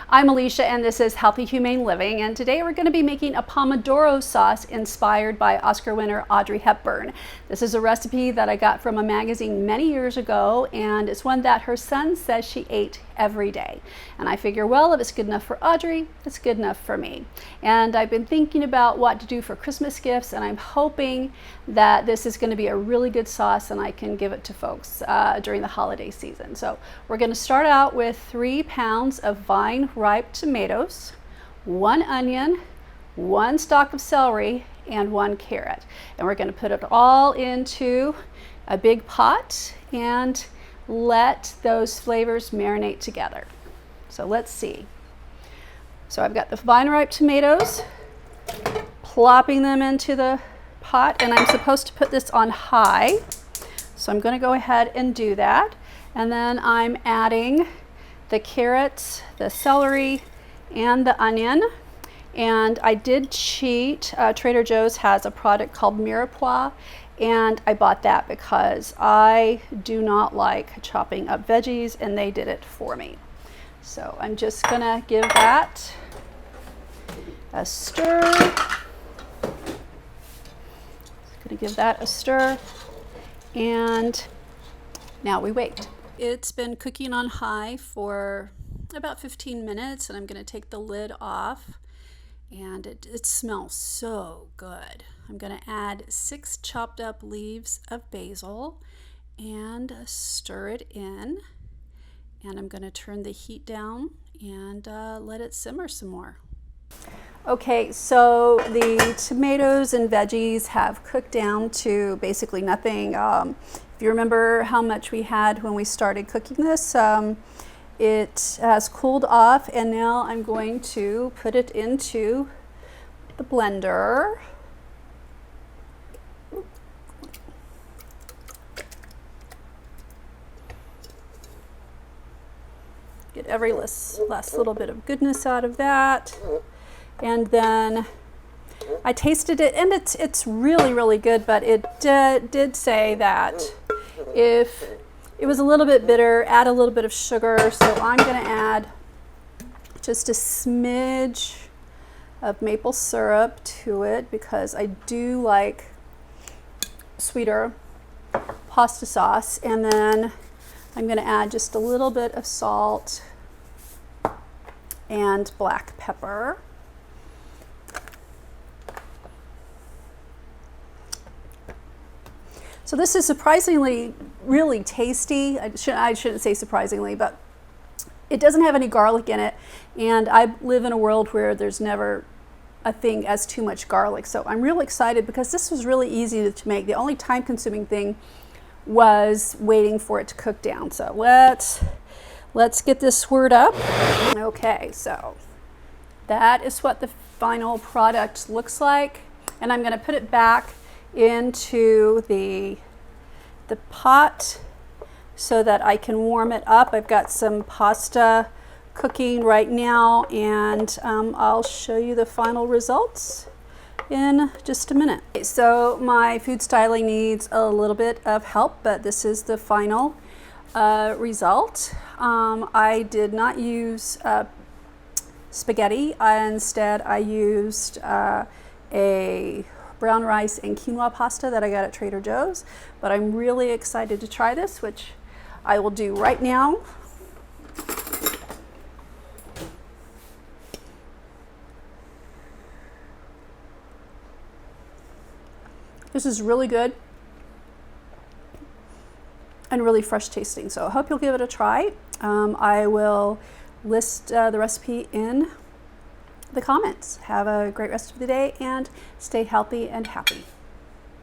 I'm Alicia and this is Healthy Humane Living, and today we're going to be making a Pomodoro sauce inspired by Oscar winner Audrey Hepburn. This is a recipe that I got from a magazine many years ago, and it's one that her son says she ate every day. And I figure, well, if it's good enough for Audrey, it's good enough for me. And I've been thinking about what to do for Christmas gifts, and I'm hoping that this is going to be a really good sauce and I can give it to folks during the holiday season. So we're going to start out with 3 pounds of vine ripe tomatoes, 1 onion, 1 stalk of celery, and 1 carrot. And we're going to put it all into a big pot and let those flavors marinate together. So let's see. So I've got the vine ripe tomatoes, plopping them into the pot, and I'm supposed to put this on high. So I'm going to go ahead and do that. And then I'm adding the carrots, the celery, and the onion. And I did cheat. Trader Joe's has a product called Mirepoix, and I bought that because I do not like chopping up veggies, and they did it for me. So I'm just gonna give that a stir. Gonna give that a stir, and now we wait. It's been cooking on high for about 15 minutes, and I'm going to take the lid off, and it smells so good. I'm going to add 6 chopped up leaves of basil and stir it in, and I'm going to turn the heat down and let it simmer some more. Okay, so the tomatoes and veggies have cooked down to basically nothing. If you remember how much we had when we started cooking this, it has cooled off, and now I'm going to put it into the blender. Get every last little bit of goodness out of that. And then I tasted it, and it's really, really good, but it did say that if it was a little bit bitter, add a little bit of sugar. So I'm going to add just a smidge of maple syrup to it because I do like sweeter pasta sauce. And then I'm going to add just a little bit of salt and black pepper. So this is surprisingly really tasty. I shouldn't say surprisingly, but it doesn't have any garlic in it. And I live in a world where there's never a thing as too much garlic. So I'm really excited because this was really easy to make. The only time consuming thing was waiting for it to cook down. So let's get this swirled up. Okay, so that is what the final product looks like. And I'm going to put it back into the pot so that I can warm it up. I've got some pasta cooking right now, and I'll show you the final results in just a minute. So my food styling needs a little bit of help, but this is the final result. I did not use spaghetti. Instead, I used a brown rice and quinoa pasta that I got at Trader Joe's, but I'm really excited to try this, which I will do right now. This is really good and really fresh tasting, so I hope you'll give it a try. I will list the recipe in the comments. Have a great rest of the day and stay healthy and happy.